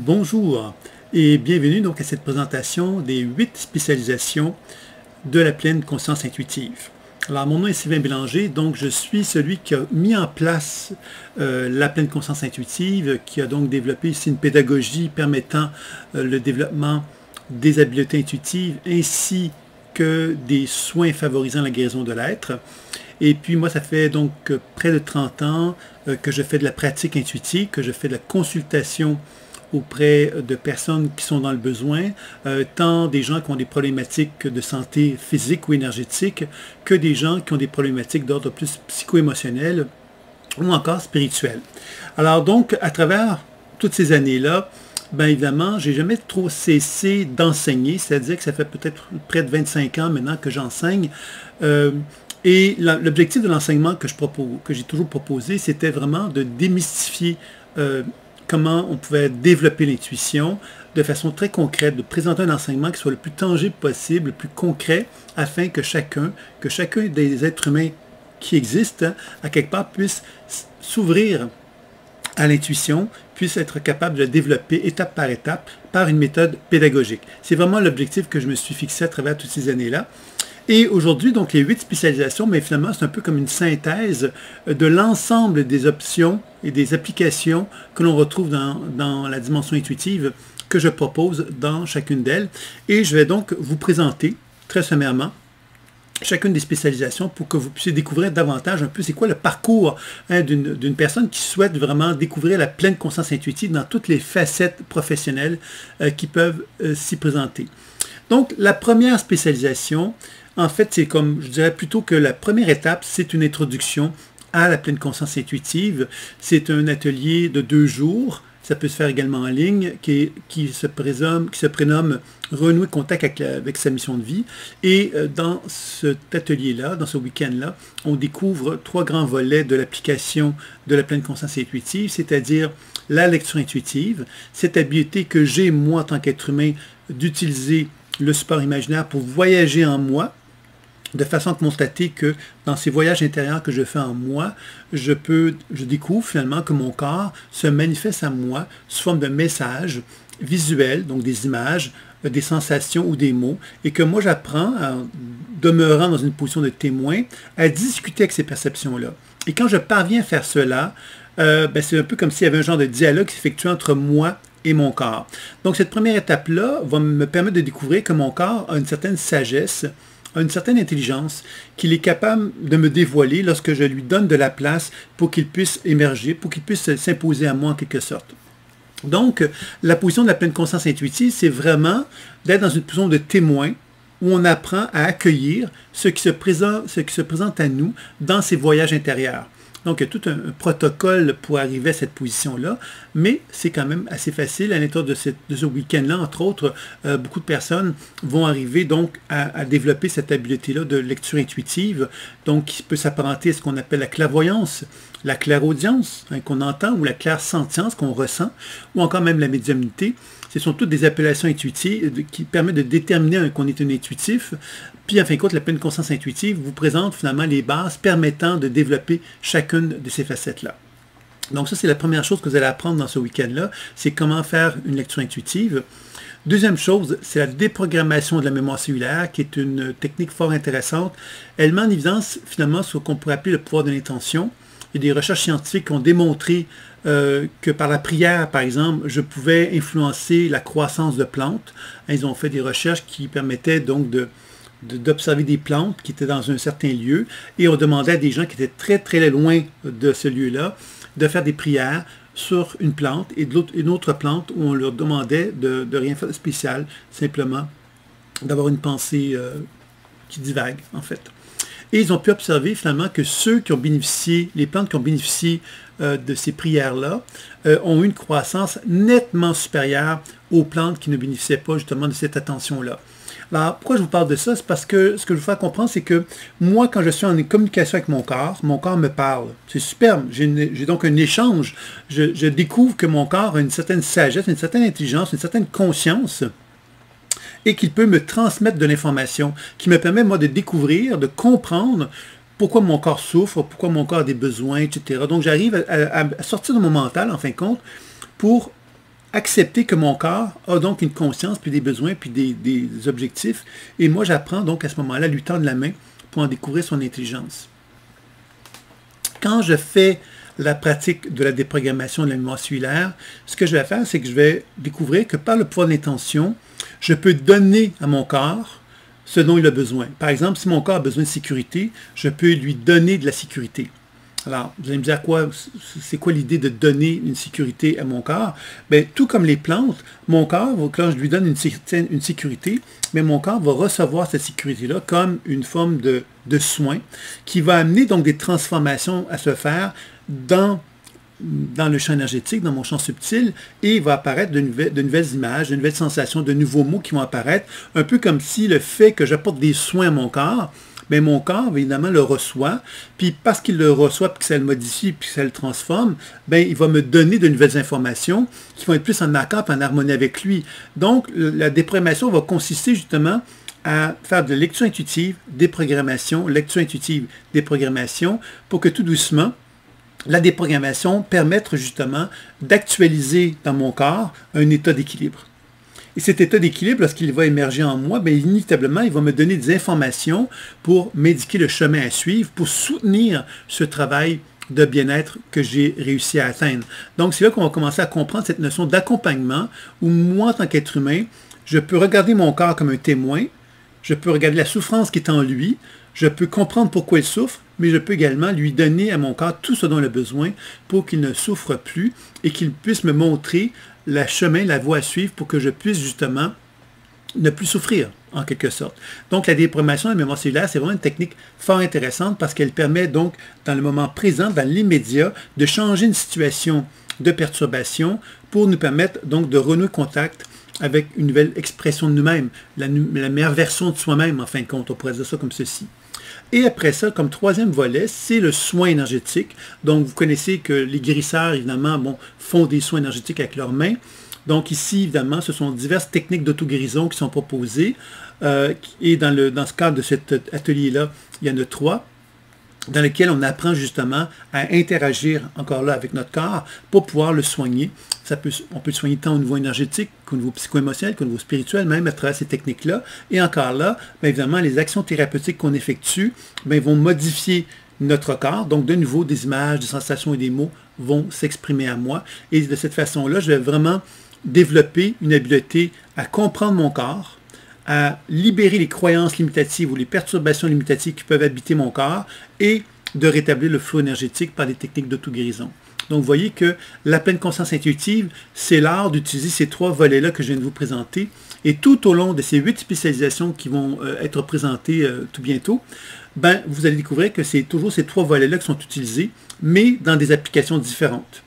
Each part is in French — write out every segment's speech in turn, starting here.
Bonjour et bienvenue donc à cette présentation des 8 spécialisations de la pleine conscience intuitive. Alors mon nom est Sylvain Bélanger, donc je suis celui qui a mis en place la pleine conscience intuitive, qui a donc développé ici une pédagogie permettant le développement des habiletés intuitives ainsi que des soins favorisant la guérison de l'être. Et puis moi, ça fait donc près de 30 ans que je fais de la pratique intuitive, que je fais de la consultation auprès de personnes qui sont dans le besoin, tant des gens qui ont des problématiques de santé physique ou énergétique, que des gens qui ont des problématiques d'ordre plus psycho-émotionnel ou encore spirituel. Alors donc, à travers toutes ces années-là, bien évidemment, j'ai jamais trop cessé d'enseigner, c'est-à-dire que ça fait peut-être près de 25 ans maintenant que j'enseigne. Et l'objectif de l'enseignement que j'ai toujours proposé, c'était vraiment de démystifier comment on pouvait développer l'intuition de façon très concrète, de présenter un enseignement qui soit le plus tangible possible, le plus concret, afin que chacun des êtres humains qui existent, à quelque part, puisse s'ouvrir à l'intuition, puisse être capable de la développer étape par étape par une méthode pédagogique. C'est vraiment l'objectif que je me suis fixé à travers toutes ces années-là. Et aujourd'hui, donc, les 8 spécialisations, mais finalement, c'est un peu comme une synthèse de l'ensemble des options et des applications que l'on retrouve dans la dimension intuitive que je propose dans chacune d'elles. Et je vais donc vous présenter, très sommairement, chacune des spécialisations pour que vous puissiez découvrir davantage un peu c'est quoi le parcours d'une personne qui souhaite vraiment découvrir la pleine conscience intuitive dans toutes les facettes professionnelles qui peuvent s'y présenter. Donc, la première spécialisation, en fait, c'est comme, je dirais plutôt que la première étape, c'est une introduction à la pleine conscience intuitive. C'est un atelier de 2 jours. Ça peut se faire également en ligne, qui se prénomme Renouer contact avec sa mission de vie. Et dans cet atelier-là, dans ce week-end-là, on découvre 3 grands volets de l'application de la pleine conscience intuitive, c'est-à-dire la lecture intuitive, cette habileté que j'ai, moi, en tant qu'être humain, d'utiliser le support imaginaire pour voyager en moi, de façon à constater que dans ces voyages intérieurs que je fais en moi, je découvre finalement que mon corps se manifeste à moi sous forme de messages visuels, donc des images, des sensations ou des mots, et que moi j'apprends, en demeurant dans une position de témoin, à discuter avec ces perceptions-là. Et quand je parviens à faire cela, c'est un peu comme s'il y avait un genre de dialogue qui s'effectue entre moi et mon corps. Donc cette première étape-là va me permettre de découvrir que mon corps a une certaine sagesse, a une certaine intelligence, qu'il est capable de me dévoiler lorsque je lui donne de la place pour qu'il puisse émerger, pour qu'il puisse s'imposer à moi en quelque sorte. Donc, la position de la pleine conscience intuitive, c'est vraiment d'être dans une position de témoin où on apprend à accueillir ce qui se présente à nous dans ces voyages intérieurs. Donc, il y a tout un protocole pour arriver à cette position-là, mais c'est quand même assez facile. À l'intérieur de ce week-end-là, entre autres, beaucoup de personnes vont arriver donc à développer cette habileté-là de lecture intuitive, donc qui peut s'apparenter à ce qu'on appelle la clairvoyance, la clairaudience qu'on entend, ou la clairsentience qu'on ressent, ou encore même la médiumnité. Ce sont toutes des appellations intuitives qui permettent de déterminer qu'on est un intuitif. Puis, en fin de compte, la pleine conscience intuitive vous présente finalement les bases permettant de développer chacune de ces facettes-là. Donc ça, c'est la première chose que vous allez apprendre dans ce week-end-là, c'est comment faire une lecture intuitive. Deuxième chose, c'est la déprogrammation de la mémoire cellulaire, qui est une technique fort intéressante. Elle met en évidence finalement ce qu'on pourrait appeler le pouvoir de l'intention. Il y a des recherches scientifiques qui ont démontré que par la prière, par exemple, je pouvais influencer la croissance de plantes. Ils ont fait des recherches qui permettaient donc d'observer des plantes qui étaient dans un certain lieu, et on demandait à des gens qui étaient très très loin de ce lieu-là de faire des prières sur une plante et une autre plante où on leur demandait de rien faire de spécial, simplement d'avoir une pensée qui divague en fait. Et ils ont pu observer finalement que ceux qui ont bénéficié, les plantes qui ont bénéficié de ces prières-là, ont eu une croissance nettement supérieure aux plantes qui ne bénéficiaient pas justement de cette attention-là. Alors, pourquoi je vous parle de ça? C'est parce que ce que je veux faire comprendre, c'est que moi, quand je suis en communication avec mon corps me parle. C'est superbe. J'ai donc un échange. Je découvre que mon corps a une certaine sagesse, une certaine intelligence, une certaine conscience, et qu'il peut me transmettre de l'information, qui me permet, moi, de découvrir, de comprendre pourquoi mon corps souffre, pourquoi mon corps a des besoins, etc. Donc, j'arrive à sortir de mon mental, en fin de compte, pour accepter que mon corps a donc une conscience, puis des besoins, puis des objectifs. Et moi, j'apprends donc à ce moment-là à lui tendre la main pour en découvrir son intelligence. Quand je fais la pratique de la déprogrammation de la mémoire cellulaire, ce que je vais faire, c'est que je vais découvrir que par le pouvoir de l'intention, je peux donner à mon corps ce dont il a besoin. Par exemple, si mon corps a besoin de sécurité, je peux lui donner de la sécurité. Alors, vous allez me dire c'est quoi l'idée de donner une sécurité à mon corps? Bien, tout comme les plantes, mon corps, quand je lui donne une sécurité, mais mon corps va recevoir cette sécurité-là comme une forme de soin qui va amener donc des transformations à se faire dans le champ énergétique, dans mon champ subtil, et il va apparaître de nouvelles images, de nouvelles sensations, de nouveaux mots qui vont apparaître, un peu comme si le fait que j'apporte des soins à mon corps, bien, mon corps, évidemment, le reçoit, puis parce qu'il le reçoit, puis que ça le modifie, puis que ça le transforme, bien, il va me donner de nouvelles informations qui vont être plus en accord, en harmonie avec lui. Donc, la déprogrammation va consister justement à faire de lecture intuitive, déprogrammation, lecture intuitive, déprogrammation, pour que tout doucement, la déprogrammation permette justement d'actualiser dans mon corps un état d'équilibre. Et cet état d'équilibre, lorsqu'il va émerger en moi, bien, inévitablement, il va me donner des informations pour m'indiquer le chemin à suivre, pour soutenir ce travail de bien-être que j'ai réussi à atteindre. Donc, c'est là qu'on va commencer à comprendre cette notion d'accompagnement, où moi, en tant qu'être humain, je peux regarder mon corps comme un témoin, je peux regarder la souffrance qui est en lui, je peux comprendre pourquoi il souffre, mais je peux également lui donner à mon corps tout ce dont il a besoin pour qu'il ne souffre plus et qu'il puisse me montrer le chemin, la voie à suivre pour que je puisse justement ne plus souffrir, en quelque sorte. Donc, la déprogrammation de la mémoire cellulaire, c'est vraiment une technique fort intéressante parce qu'elle permet donc, dans le moment présent, dans l'immédiat, de changer une situation de perturbation pour nous permettre donc de renouer contact avec une nouvelle expression de nous-mêmes, la meilleure version de soi-même, en fin de compte, on pourrait dire ça comme ceci. Et après ça, comme troisième volet, c'est le soin énergétique. Donc, vous connaissez que les guérisseurs, évidemment, font des soins énergétiques avec leurs mains. Donc, ici, évidemment, ce sont diverses techniques d'auto-guérison qui sont proposées. Et dans ce cadre de cet atelier-là, il y en a 3, dans lesquels on apprend justement à interagir encore là avec notre corps pour pouvoir le soigner. On peut le soigner tant au niveau énergétique qu'au niveau psycho-émotionnel, qu'au niveau spirituel, même à travers ces techniques-là. Et encore là, bien évidemment, les actions thérapeutiques qu'on effectue vont modifier notre corps. Donc, de nouveau, des images, des sensations et des mots vont s'exprimer à moi. Et de cette façon-là, je vais vraiment développer une habileté à comprendre mon corps, à libérer les croyances limitatives ou les perturbations limitatives qui peuvent habiter mon corps et de rétablir le flot énergétique par des techniques d'auto-guérison. Donc, vous voyez que la pleine conscience intuitive, c'est l'art d'utiliser ces 3 volets-là que je viens de vous présenter. Et tout au long de ces 8 spécialisations qui vont être présentées tout bientôt, ben, vous allez découvrir que c'est toujours ces 3 volets-là qui sont utilisés, mais dans des applications différentes.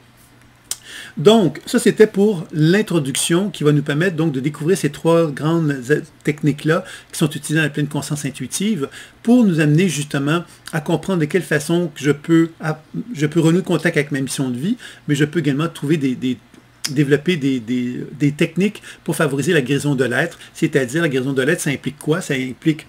Donc, ça, c'était pour l'introduction qui va nous permettre donc de découvrir ces 3 grandes techniques-là qui sont utilisées dans la pleine conscience intuitive pour nous amener justement à comprendre de quelle façon je peux renouer contact avec ma mission de vie, mais je peux également trouver développer des techniques pour favoriser la guérison de l'être, c'est-à-dire la guérison de l'être, ça implique quoi? Ça implique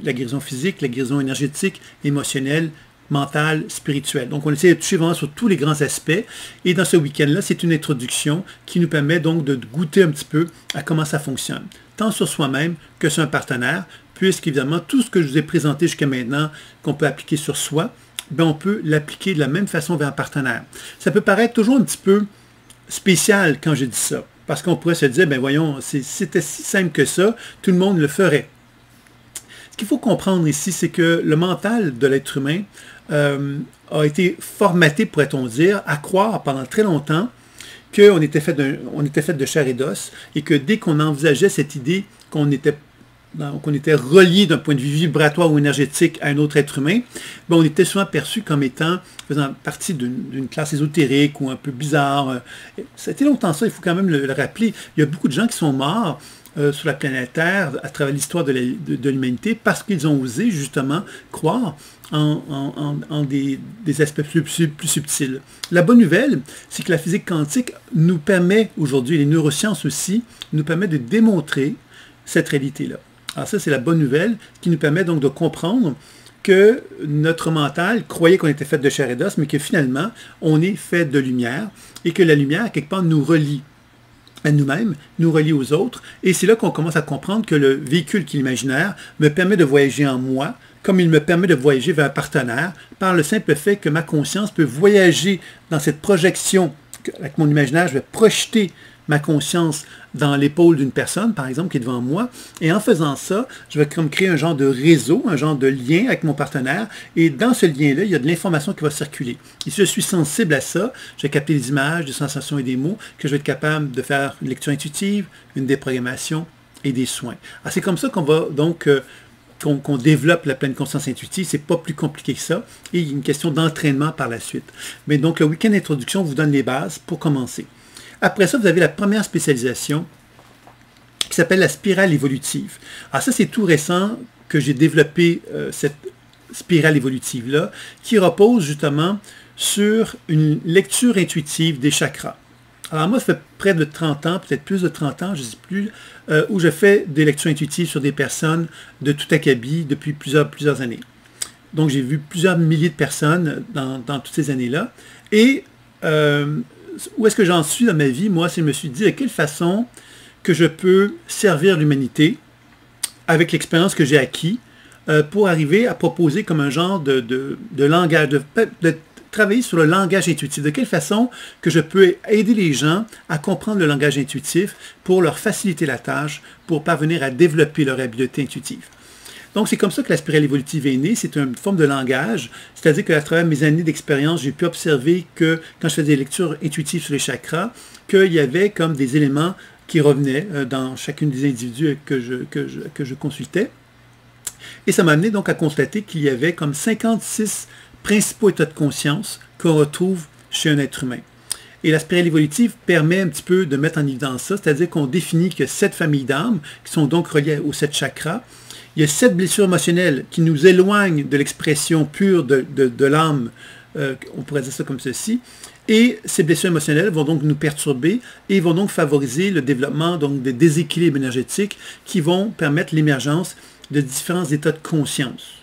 la guérison physique, la guérison énergétique, émotionnelle, mentale, spirituelle. Donc, on essaie de toucher vraiment sur tous les grands aspects. Et dans ce week-end-là, c'est une introduction qui nous permet donc de goûter un petit peu à comment ça fonctionne, tant sur soi-même que sur un partenaire, puisqu'évidemment, tout ce que je vous ai présenté jusqu'à maintenant, qu'on peut appliquer sur soi, bien, on peut l'appliquer de la même façon vers un partenaire. Ça peut paraître toujours un petit peu spécial quand je dis ça, parce qu'on pourrait se dire, ben voyons, c'était si simple que ça, tout le monde le ferait. Ce qu'il faut comprendre ici, c'est que le mental de l'être humain a été formaté, pourrait-on dire, à croire pendant très longtemps qu'on était fait de chair et d'os, et que dès qu'on envisageait cette idée qu'on était relié d'un point de vue vibratoire ou énergétique à un autre être humain, ben on était souvent perçu comme étant faisant partie d'une classe ésotérique ou un peu bizarre. Ça a été longtemps ça, il faut quand même le rappeler. Il y a beaucoup de gens qui sont morts sur la planète Terre à travers l'histoire de l'humanité parce qu'ils ont osé justement croire en des aspects plus subtils. La bonne nouvelle, c'est que la physique quantique nous permet aujourd'hui, les neurosciences aussi, nous permet de démontrer cette réalité-là. Alors ça, c'est la bonne nouvelle qui nous permet donc de comprendre que notre mental croyait qu'on était fait de chair et d'os, mais que finalement, on est fait de lumière et que la lumière, quelque part, nous relie à nous-mêmes, nous relie aux autres, et c'est là qu'on commence à comprendre que le véhicule qui est l'imaginaire me permet de voyager en moi, comme il me permet de voyager vers un partenaire, par le simple fait que ma conscience peut voyager dans cette projection. Avec mon imaginaire, je vais projeter ma conscience dans l'épaule d'une personne, par exemple, qui est devant moi. Et en faisant ça, je vais comme créer un genre de réseau, un genre de lien avec mon partenaire. Et dans ce lien-là, il y a de l'information qui va circuler. Et si je suis sensible à ça, je vais capter des images, des sensations et des mots, que je vais être capable de faire une lecture intuitive, une déprogrammation et des soins. Alors, c'est comme ça qu'on va donc... qu'on développe la pleine conscience intuitive, c'est pas plus compliqué que ça, et il y a une question d'entraînement par la suite. Mais donc, le week-end d'introduction vous donne les bases pour commencer. Après ça, vous avez la première spécialisation qui s'appelle la spirale évolutive. Alors ça, c'est tout récent que j'ai développé cette spirale évolutive-là, qui repose justement sur une lecture intuitive des chakras. Alors moi, ça fait près de 30 ans, peut-être plus de 30 ans, je ne sais plus, où je fais des lectures intuitives sur des personnes de tout acabit depuis plusieurs années. Donc j'ai vu plusieurs milliers de personnes dans toutes ces années-là. Et où est-ce que j'en suis dans ma vie? Moi, c'est je me suis dit de quelle façon que je peux servir l'humanité avec l'expérience que j'ai acquis pour arriver à proposer comme un genre de langage, de travailler sur le langage intuitif. De quelle façon que je peux aider les gens à comprendre le langage intuitif pour leur faciliter la tâche, pour parvenir à développer leur habileté intuitive. Donc, c'est comme ça que la spirale évolutive est née. C'est une forme de langage, c'est-à-dire qu'à travers mes années d'expérience, j'ai pu observer que quand je faisais des lectures intuitives sur les chakras, qu'il y avait comme des éléments qui revenaient dans chacune des individus que je consultais. Et ça m'a amené donc à constater qu'il y avait comme 56 principaux états de conscience qu'on retrouve chez un être humain. Et la spirale évolutive permet un petit peu de mettre en évidence ça, c'est-à-dire qu'on définit que 7 familles d'âmes, qui sont donc reliées aux 7 chakras. Il y a 7 blessures émotionnelles qui nous éloignent de l'expression pure de l'âme, on pourrait dire ça comme ceci. Et ces blessures émotionnelles vont donc nous perturber et vont donc favoriser le développement donc, de déséquilibres énergétiques qui vont permettre l'émergence de différents états de conscience.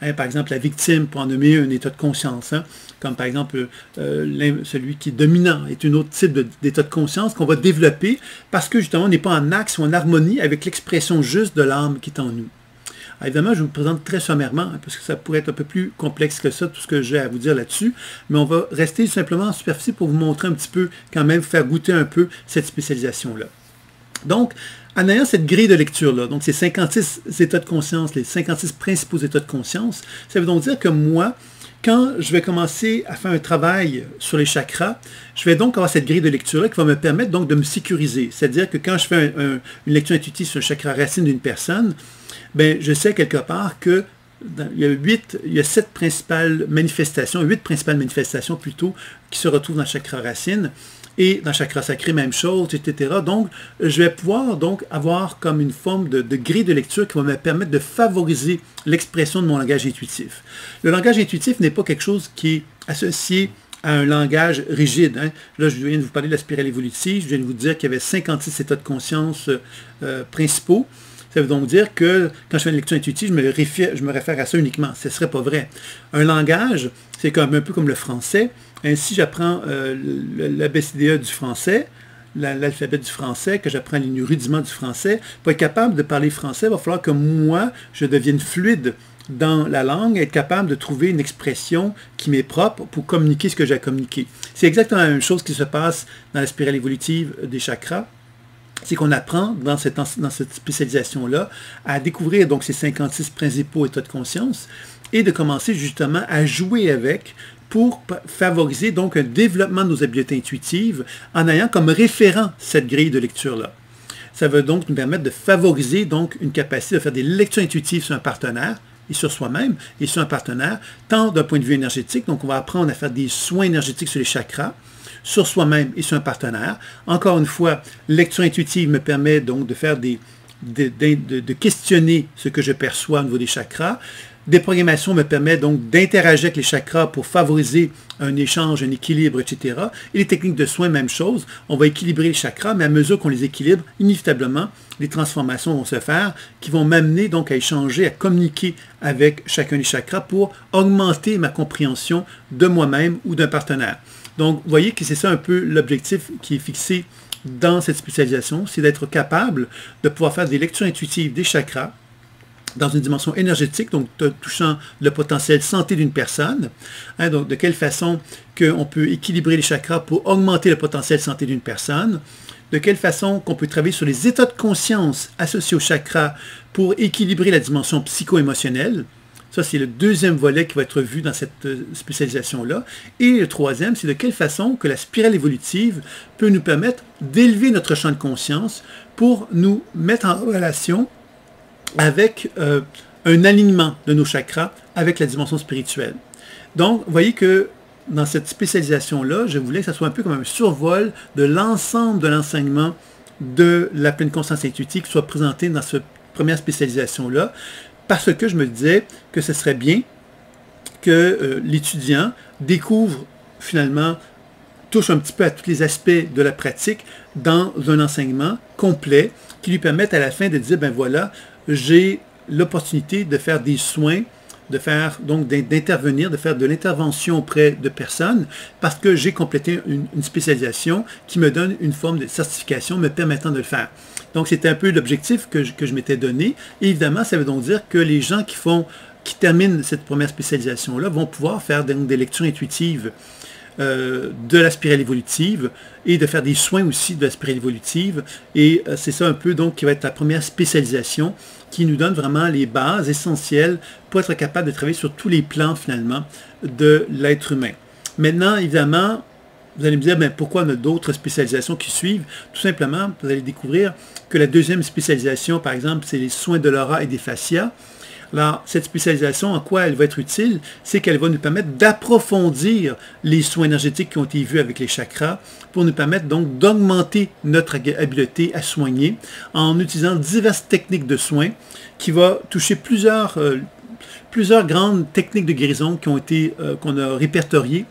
Hein, par exemple, la victime, pour en nommer un état de conscience, hein, comme par exemple celui qui est dominant est un autre type d'état de conscience qu'on va développer parce que justement on n'est pas en axe ou en harmonie avec l'expression juste de l'âme qui est en nous. Alors, évidemment, je vous présente très sommairement, hein, parce que ça pourrait être un peu plus complexe que ça, tout ce que j'ai à vous dire là-dessus, mais on va rester simplement en superficie pour vous montrer un petit peu, quand même, faire goûter un peu cette spécialisation-là. Donc, en ayant cette grille de lecture-là, donc ces 56 états de conscience, les 56 principaux états de conscience, ça veut donc dire que moi, quand je vais commencer à faire un travail sur les chakras, je vais donc avoir cette grille de lecture-là qui va me permettre donc de me sécuriser. C'est-à-dire que quand je fais une lecture intuitive sur le chakra racine d'une personne, ben, je sais quelque part que il y a 7 principales manifestations, 8 principales manifestations plutôt, qui se retrouvent dans le chakra racine. Et dans le chakra sacré, même chose, etc. Donc, je vais pouvoir donc avoir comme une forme de grille de lecture qui va me permettre de favoriser l'expression de mon langage intuitif. Le langage intuitif n'est pas quelque chose qui est associé à un langage rigide. Hein. Là, je viens de vous parler de la spirale évolutive, je viens de vous dire qu'il y avait 56 états de conscience principaux. Ça veut donc dire que quand je fais une lecture intuitive, je me réfère à ça uniquement. Ce ne serait pas vrai. Un langage, c'est un peu comme le français. Ainsi, j'apprends l'ABCDE du français, l'alphabet du français, que j'apprends les rudiments du français. Pour être capable de parler français, il va falloir que moi, je devienne fluide dans la langue, être capable de trouver une expression qui m'est propre pour communiquer ce que j'ai à communiquer. C'est exactement la même chose qui se passe dans la spirale évolutive des chakras. C'est qu'on apprend dans cette spécialisation-là à découvrir donc ces 56 principaux états de conscience et de commencer justement à jouer avec pour favoriser donc un développement de nos habiletés intuitives en ayant comme référent cette grille de lecture-là. Ça va donc nous permettre de favoriser donc une capacité de faire des lectures intuitives sur un partenaire et sur soi-même et sur un partenaire, tant d'un point de vue énergétique, donc on va apprendre à faire des soins énergétiques sur les chakras, sur soi-même et sur un partenaire. Encore une fois, lecture intuitive me permet donc de faire de questionner ce que je perçois au niveau des chakras. Déprogrammation me permet donc d'interagir avec les chakras pour favoriser un échange, un équilibre, etc. Et les techniques de soins, même chose. On va équilibrer les chakras, mais à mesure qu'on les équilibre, inévitablement, les transformations vont se faire qui vont m'amener donc à échanger, à communiquer avec chacun des chakras pour augmenter ma compréhension de moi-même ou d'un partenaire. Donc, vous voyez que c'est ça un peu l'objectif qui est fixé dans cette spécialisation, c'est d'être capable de pouvoir faire des lectures intuitives des chakras dans une dimension énergétique, donc touchant le potentiel santé d'une personne. Hein, donc, de quelle façon qu'on peut équilibrer les chakras pour augmenter le potentiel santé d'une personne. De quelle façon qu'on peut travailler sur les états de conscience associés aux chakras pour équilibrer la dimension psycho-émotionnelle. Ça, c'est le deuxième volet qui va être vu dans cette spécialisation-là. Et le troisième, c'est de quelle façon que la spirale évolutive peut nous permettre d'élever notre champ de conscience pour nous mettre en relation avec un alignement de nos chakras avec la dimension spirituelle. Donc, vous voyez que dans cette spécialisation-là, je voulais que ça soit un peu comme un survol de l'ensemble de l'enseignement de la pleine conscience intuitive qui soit présenté dans cette première spécialisation-là, parce que je me disais que ce serait bien que l'étudiant découvre finalement, touche un petit peu à tous les aspects de la pratique dans un enseignement complet qui lui permette à la fin de dire, ben voilà, j'ai l'opportunité de faire des soins, de faire donc d'intervenir, de faire de l'intervention auprès de personnes, parce que j'ai complété une spécialisation qui me donne une forme de certification me permettant de le faire. Donc, c'était un peu l'objectif que je m'étais donné. Et évidemment, ça veut donc dire que les gens qui terminent cette première spécialisation-là vont pouvoir faire des lectures intuitives de la spirale évolutive et de faire des soins aussi de la spirale évolutive. Et c'est ça un peu donc qui va être la première spécialisation qui nous donne vraiment les bases essentielles pour être capable de travailler sur tous les plans finalement de l'être humain. Maintenant, évidemment, vous allez me dire, ben, pourquoi on a d'autres spécialisations qui suivent? Tout simplement, vous allez découvrir que la deuxième spécialisation, par exemple, c'est les soins de l'aura et des fascias. Alors, cette spécialisation, en quoi elle va être utile? C'est qu'elle va nous permettre d'approfondir les soins énergétiques qui ont été vus avec les chakras pour nous permettre donc d'augmenter notre habileté à soigner en utilisant diverses techniques de soins qui vont toucher plusieurs grandes techniques de guérison qui ont été, qu'on a répertoriées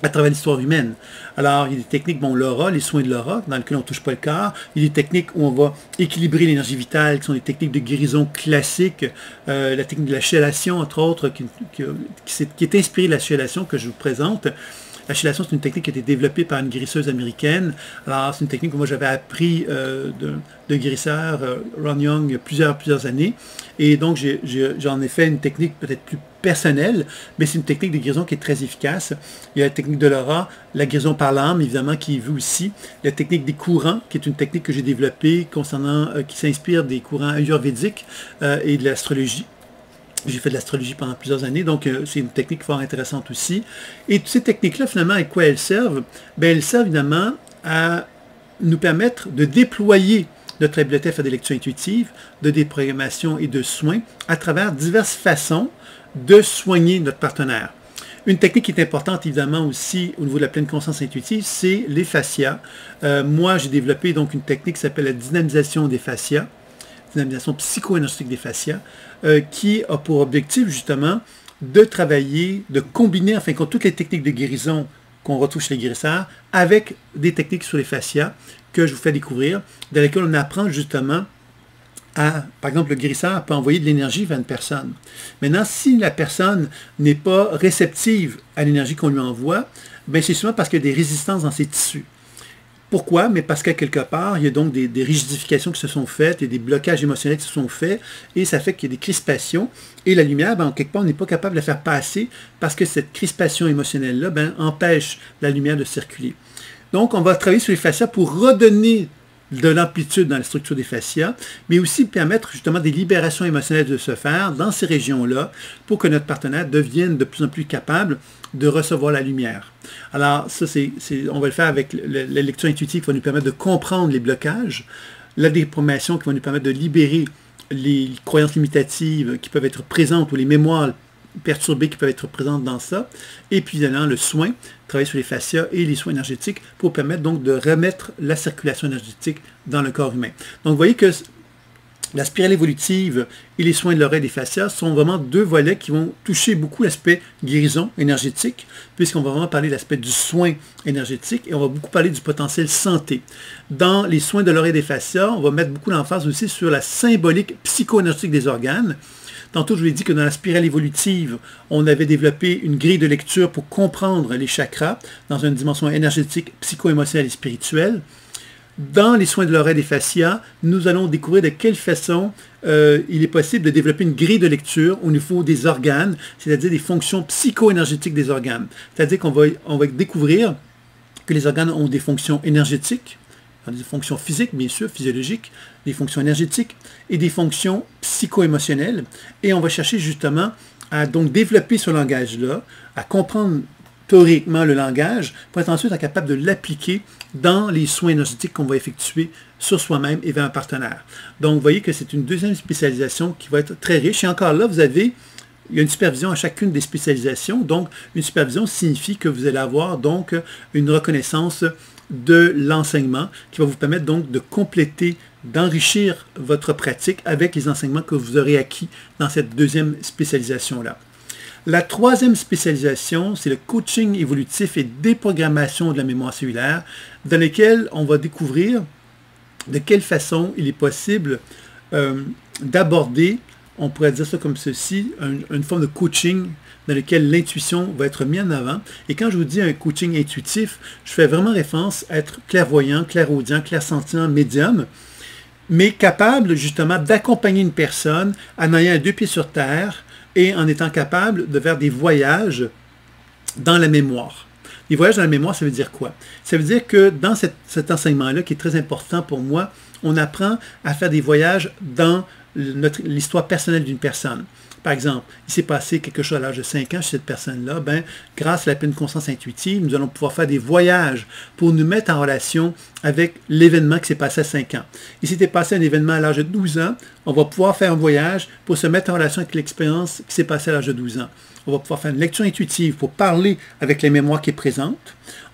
à travers l'histoire humaine. Alors, il y a des techniques, bon, l'aura, les soins de l'aura, dans lesquels on ne touche pas le corps. Il y a des techniques où on va équilibrer l'énergie vitale, qui sont des techniques de guérison classiques. La technique de la chélation, entre autres, qui est inspirée de la chélation que je vous présente. La chélation, c'est une technique qui a été développée par une guérisseuse américaine. Alors, c'est une technique que moi, j'avais appris de guérisseur Ron Young il y a plusieurs années. Et donc, j'en ai fait une technique peut-être plus personnelle, mais c'est une technique de guérison qui est très efficace. Il y a la technique de l'aura, la guérison par l'âme, évidemment, qui est vue aussi. La technique des courants, qui est une technique que j'ai développée qui s'inspire des courants ayurvédiques et de l'astrologie. J'ai fait de l'astrologie pendant plusieurs années, donc c'est une technique fort intéressante aussi. Et toutes ces techniques-là, finalement, à quoi elles servent? Bien, elles servent évidemment à nous permettre de déployer notre habileté à faire des lectures intuitives, de déprogrammation et de soins à travers diverses façons de soigner notre partenaire. Une technique qui est importante, évidemment, aussi au niveau de la pleine conscience intuitive, c'est les fascias. Moi, j'ai développé donc une technique qui s'appelle la dynamisation des fascias, dynamisation psycho-énergétique des fascias, qui a pour objectif, justement, de travailler, de combiner, enfin, toutes les techniques de guérison qu'on retrouve chez les guérisseurs, avec des techniques sur les fascias que je vous fais découvrir, dans lesquelles on apprend, justement, par exemple, le guérisseur peut envoyer de l'énergie vers une personne. Maintenant, si la personne n'est pas réceptive à l'énergie qu'on lui envoie, ben c'est souvent parce qu'il y a des résistances dans ses tissus. Pourquoi? Mais parce qu'à quelque part, il y a donc des rigidifications qui se sont faites, il y a des blocages émotionnels qui se sont faits, et ça fait qu'il y a des crispations. Et la lumière, ben, quelque part, on n'est pas capable de la faire passer parce que cette crispation émotionnelle-là ben, empêche la lumière de circuler. Donc, on va travailler sur les fascias pour redonner de l'amplitude dans la structure des fascias, mais aussi permettre justement des libérations émotionnelles de se faire dans ces régions-là pour que notre partenaire devienne de plus en plus capable de recevoir la lumière. Alors, ça, on va le faire avec la lecture intuitive qui va nous permettre de comprendre les blocages, la déprogrammation qui va nous permettre de libérer les croyances limitatives qui peuvent être présentes ou les mémoires perturbées qui peuvent être présentes dans ça, et puis évidemment le soin, travailler sur les fascias et les soins énergétiques pour permettre donc de remettre la circulation énergétique dans le corps humain. Donc vous voyez que la spirale évolutive et les soins de l'oreille des fascias sont vraiment deux volets qui vont toucher beaucoup l'aspect guérison énergétique, puisqu'on va vraiment parler de l'aspect du soin énergétique et on va beaucoup parler du potentiel santé. Dans les soins de l'oreille des fascias, on va mettre beaucoup d'emphase aussi sur la symbolique psycho-énergétique des organes. Tantôt, je vous ai dit que dans la spirale évolutive, on avait développé une grille de lecture pour comprendre les chakras dans une dimension énergétique, psycho-émotionnelle et spirituelle. dans les soins de l'oreille et des fascias, nous allons découvrir de quelle façon il est possible de développer une grille de lecture au niveau des organes, c'est-à-dire des fonctions psycho-énergétiques des organes. C'est-à-dire qu'on va découvrir que les organes ont des fonctions énergétiques, des fonctions physiques, bien sûr, physiologiques, des fonctions énergétiques et des fonctions psycho-émotionnelles. Et on va chercher justement à donc développer ce langage-là, à comprendre théoriquement le langage, pour être ensuite capable de l'appliquer dans les soins énergétiques qu'on va effectuer sur soi-même et vers un partenaire. Donc, vous voyez que c'est une deuxième spécialisation qui va être très riche. Et encore là, il y a une supervision à chacune des spécialisations. Donc, une supervision signifie que vous allez avoir donc une reconnaissance de l'enseignement qui va vous permettre donc de compléter, d'enrichir votre pratique avec les enseignements que vous aurez acquis dans cette deuxième spécialisation-là. La troisième spécialisation, c'est le coaching évolutif et déprogrammation de la mémoire cellulaire, dans lequel on va découvrir de quelle façon il est possible d'aborder, on pourrait dire ça comme ceci, une forme de coaching dans lequel l'intuition va être mise en avant. Et quand je vous dis un coaching intuitif, je fais vraiment référence à être clairvoyant, clairaudient, clairsentient, médium, mais capable justement d'accompagner une personne en ayant les deux pieds sur terre et en étant capable de faire des voyages dans la mémoire. Les voyages dans la mémoire, ça veut dire quoi? Ça veut dire que dans cet enseignement-là, qui est très important pour moi, on apprend à faire des voyages dans l'histoire personnelle d'une personne. Par exemple, il s'est passé quelque chose à l'âge de 5 ans chez cette personne-là, grâce à la pleine conscience intuitive, nous allons pouvoir faire des voyages pour nous mettre en relation avec l'événement qui s'est passé à 5 ans. Il s'était passé un événement à l'âge de 12 ans, on va pouvoir faire un voyage pour se mettre en relation avec l'expérience qui s'est passée à l'âge de 12 ans. On va pouvoir faire une lecture intuitive pour parler avec la mémoire qui est présente.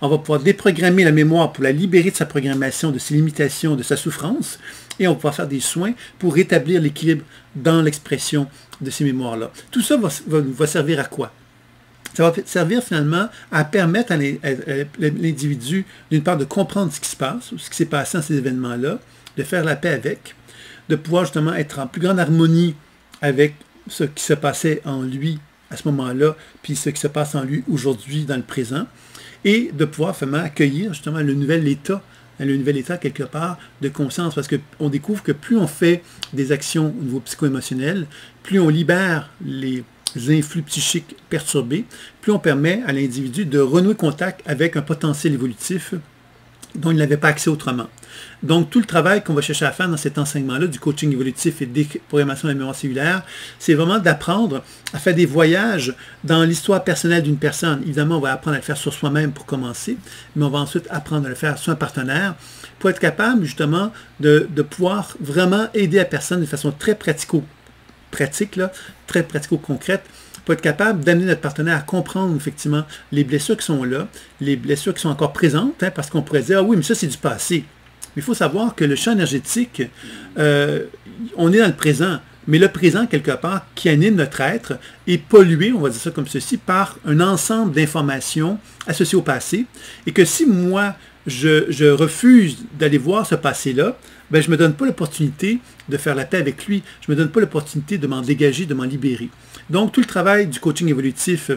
On va pouvoir déprogrammer la mémoire pour la libérer de sa programmation, de ses limitations, de sa souffrance. Et on va pouvoir faire des soins pour rétablir l'équilibre dans l'expression de ces mémoires-là. Tout ça va servir à quoi? Ça va servir finalement à permettre à l'individu, d'une part, de comprendre ce qui se passe, ce qui s'est passé dans ces événements-là, de faire la paix avec, de pouvoir justement être en plus grande harmonie avec ce qui se passait en lui à ce moment-là, puis ce qui se passe en lui aujourd'hui dans le présent, et de pouvoir finalement accueillir justement le nouvel état quelque part de conscience, parce qu'on découvre que plus on fait des actions au niveau psycho-émotionnel, plus on libère les influx psychiques perturbés, plus on permet à l'individu de renouer contact avec un potentiel évolutif dont il n'avait pas accès autrement. Donc, tout le travail qu'on va chercher à faire dans cet enseignement-là du coaching évolutif et déprogrammation de la mémoire cellulaire, c'est vraiment d'apprendre à faire des voyages dans l'histoire personnelle d'une personne. Évidemment, on va apprendre à le faire sur soi-même pour commencer, mais on va ensuite apprendre à le faire sur un partenaire pour être capable, justement, de pouvoir vraiment aider la personne de façon très pratico-pratique, très pratico-concrète, pour être capable d'amener notre partenaire à comprendre effectivement les blessures qui sont là, les blessures qui sont encore présentes, parce qu'on pourrait dire, ah oui, mais ça c'est du passé. Mais il faut savoir que le champ énergétique, on est dans le présent, mais le présent, quelque part, qui anime notre être, est pollué, on va dire ça comme ceci, par un ensemble d'informations associées au passé, et que si moi, je refuse d'aller voir ce passé-là, je ne me donne pas l'opportunité de faire la paix avec lui, je ne me donne pas l'opportunité de m'en dégager, de m'en libérer. Donc, tout le travail du coaching évolutif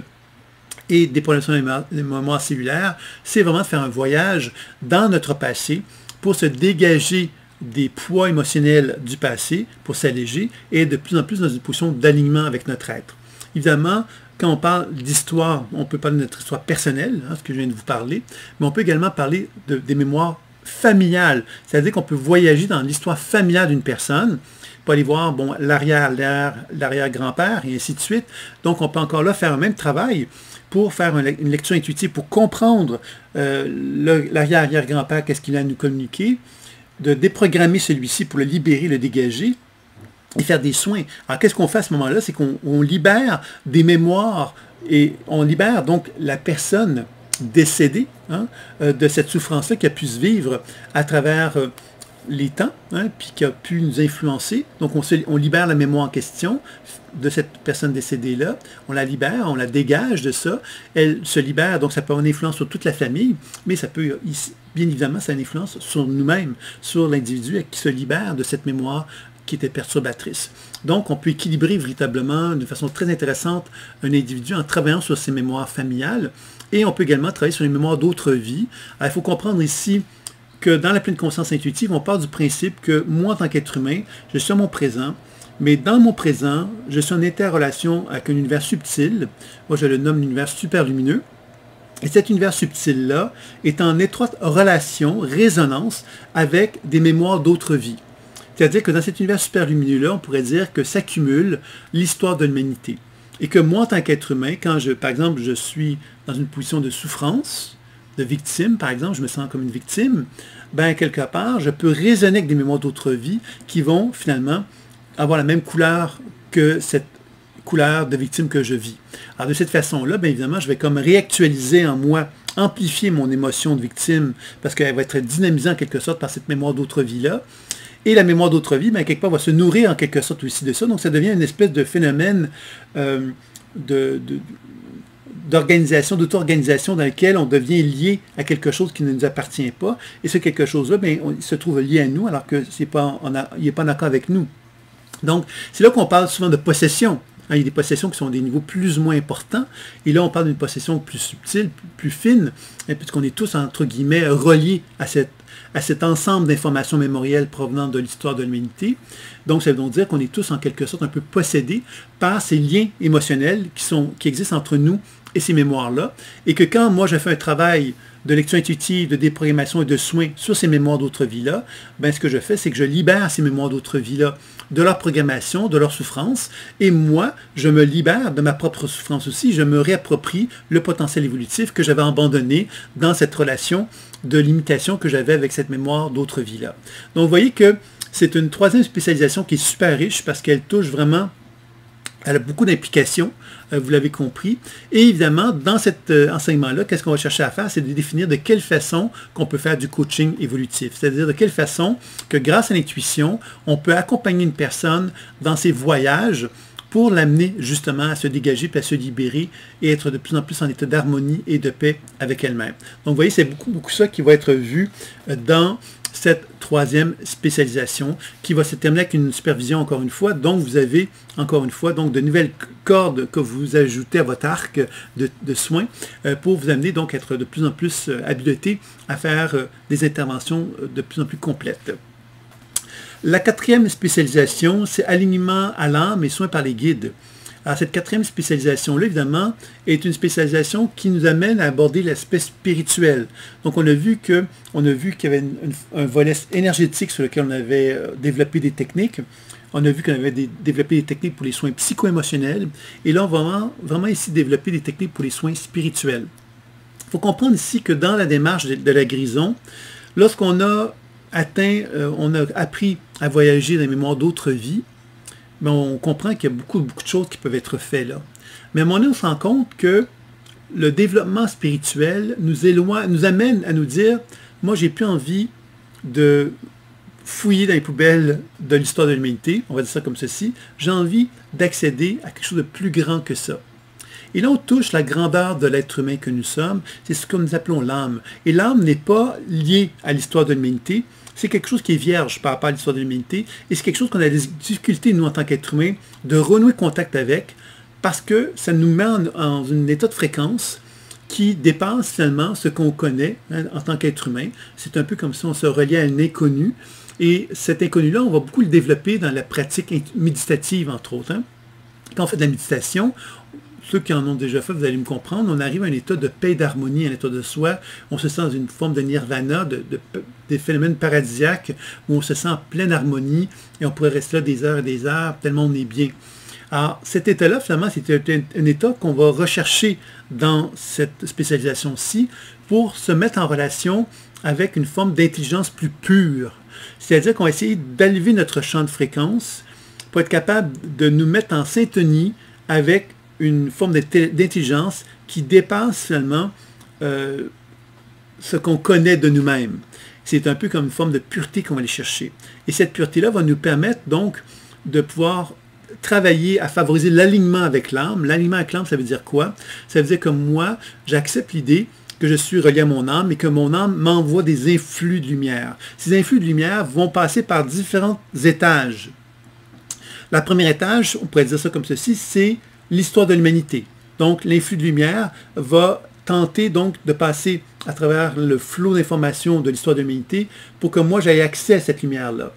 et des projections de mémoire cellulaire, c'est vraiment de faire un voyage dans notre passé pour se dégager des poids émotionnels du passé, pour s'alléger et de plus en plus dans une position d'alignement avec notre être. Évidemment, quand on parle d'histoire, on peut parler de notre histoire personnelle, ce que je viens de vous parler, mais on peut également parler des mémoires familiales, c'est-à-dire qu'on peut voyager dans l'histoire familiale d'une personne, pour aller voir l'arrière-grand-père, et ainsi de suite. Donc, on peut encore là faire un même travail pour faire une lecture intuitive, pour comprendre l'arrière-grand-père, qu'est-ce qu'il a à nous communiquer, de déprogrammer celui-ci pour le libérer, le dégager, et faire des soins. Alors, qu'est-ce qu'on fait à ce moment-là? C'est qu'on libère des mémoires, et on libère donc la personne décédée de cette souffrance-là qui a pu se vivre à travers les temps, puis qui a pu nous influencer. Donc, on libère la mémoire en question de cette personne décédée-là. On la libère, on la dégage de ça. Elle se libère, donc ça peut avoir une influence sur toute la famille, mais ça peut, bien évidemment, ça a une influence sur nous-mêmes, sur l'individu qui se libère de cette mémoire qui était perturbatrice. Donc, on peut équilibrer véritablement, de façon très intéressante, un individu en travaillant sur ses mémoires familiales, et on peut également travailler sur les mémoires d'autres vies. Alors, il faut comprendre ici que dans la pleine conscience intuitive, on part du principe que moi, en tant qu'être humain, je suis à mon présent, mais dans mon présent, je suis en interrelation avec un univers subtil. Moi, je le nomme l'univers super lumineux. Et cet univers subtil-là est en étroite relation, résonance avec des mémoires d'autres vies. C'est-à-dire que dans cet univers super lumineux-là, on pourrait dire que s'accumule l'histoire de l'humanité. Et que moi, en tant qu'être humain, quand par exemple, je suis dans une position de souffrance, de victime, par exemple, je me sens comme une victime, ben quelque part, je peux raisonner avec des mémoires d'autres vies qui vont finalement avoir la même couleur que cette couleur de victime que je vis. Alors de cette façon-là, bien évidemment, je vais comme réactualiser en moi, amplifier mon émotion de victime, parce qu'elle va être dynamisée en quelque sorte par cette mémoire d'autre vie-là. Et la mémoire d'autre vie, bien, quelque part, va se nourrir en quelque sorte aussi de ça. Donc ça devient une espèce de phénomène d'organisation, d'auto-organisation dans lequel on devient lié à quelque chose qui ne nous appartient pas. Et ce quelque chose-là, bien, il se trouve lié à nous, alors qu'il n'est pas en accord avec nous. Donc, c'est là qu'on parle souvent de possession. Il y a des possessions qui sont des niveaux plus ou moins importants. Et là, on parle d'une possession plus subtile, plus fine, puisqu'on est tous, entre guillemets, reliés à cet ensemble d'informations mémorielles provenant de l'histoire de l'humanité. Donc, ça veut donc dire qu'on est tous, en quelque sorte, un peu possédés par ces liens émotionnels qui existent entre nous et ces mémoires-là. Et que quand moi, je fais un travail de lecture intuitive, de déprogrammation et de soins sur ces mémoires d'autres vies-là, ben, ce que je fais, c'est que je libère ces mémoires d'autres vies-là de leur programmation, de leur souffrance, et moi, je me libère de ma propre souffrance aussi, je me réapproprie le potentiel évolutif que j'avais abandonné dans cette relation de limitation que j'avais avec cette mémoire d'autres vies-là. Donc, vous voyez que c'est une troisième spécialisation qui est super riche parce qu'elle touche vraiment, elle a beaucoup d'implications, vous l'avez compris. Et évidemment, dans cet enseignement-là, qu'est-ce qu'on va chercher à faire? C'est de définir de quelle façon qu'on peut faire du coaching évolutif. C'est-à-dire de quelle façon que grâce à l'intuition, on peut accompagner une personne dans ses voyages pour l'amener justement à se dégager, puis à se libérer et être de plus en plus en état d'harmonie et de paix avec elle-même. Donc vous voyez, c'est beaucoup ça qui va être vu dans cette troisième spécialisation qui va se terminer avec une supervision encore une fois. Donc vous avez encore une fois donc de nouvelles cordes que vous ajoutez à votre arc de soins pour vous amener donc à être de plus en plus habilité à faire des interventions de plus en plus complètes. La quatrième spécialisation, c'est alignement à l'âme et soins par les guides. Alors, cette quatrième spécialisation-là, évidemment, est une spécialisation qui nous amène à aborder l'aspect spirituel. Donc, on a vu qu'il y avait un volet énergétique sur lequel on avait développé des techniques. On a vu qu'on avait développé des techniques pour les soins psycho-émotionnels. Et là, on va vraiment ici développer des techniques pour les soins spirituels. Il faut comprendre ici que dans la démarche de la guérison, lorsqu'on a on a appris à voyager dans les mémoires d'autres vies, mais on comprend qu'il y a beaucoup de choses qui peuvent être faites là. Mais à un moment donné, on se rend compte que le développement spirituel nous amène à nous dire, moi, j'ai plus envie de fouiller dans les poubelles de l'histoire de l'humanité, on va dire ça comme ceci, j'ai envie d'accéder à quelque chose de plus grand que ça. Et là, on touche la grandeur de l'être humain que nous sommes, c'est ce que nous appelons l'âme. Et l'âme n'est pas liée à l'histoire de l'humanité, c'est quelque chose qui est vierge par rapport à l'histoire de l'humanité, et c'est quelque chose qu'on a des difficultés, nous, en tant qu'être humain, de renouer contact avec, parce que ça nous met en un état de fréquence qui dépasse finalement ce qu'on connaît en tant qu'être humain. C'est un peu comme si on se reliait à un inconnu, et cet inconnu-là, on va beaucoup le développer dans la pratique méditative, entre autres. Quand on fait de la méditation, ceux qui en ont déjà fait, vous allez me comprendre, on arrive à un état de paix, d'harmonie, un état de soi, on se sent dans une forme de nirvana, des phénomènes paradisiaques, où on se sent en pleine harmonie, et on pourrait rester là des heures et des heures, tellement on est bien. Alors, cet état-là, finalement, c'est un état qu'on va rechercher dans cette spécialisation-ci pour se mettre en relation avec une forme d'intelligence plus pure. C'est-à-dire qu'on va essayer d'élever notre champ de fréquence pour être capable de nous mettre en syntonie avec une forme d'intelligence qui dépasse finalement ce qu'on connaît de nous-mêmes. C'est un peu comme une forme de pureté qu'on va aller chercher. Et cette pureté-là va nous permettre donc de pouvoir travailler à favoriser l'alignement avec l'âme. L'alignement avec l'âme, ça veut dire quoi? Ça veut dire que moi, j'accepte l'idée que je suis relié à mon âme et que mon âme m'envoie des influx de lumière. Ces influx de lumière vont passer par différents étages. La première étage, on pourrait dire ça comme ceci, c'est l'histoire de l'humanité. Donc, l'influx de lumière va tenter donc de passer à travers le flot d'informations de l'histoire de l'humanité pour que moi j'aie accès à cette lumière-là.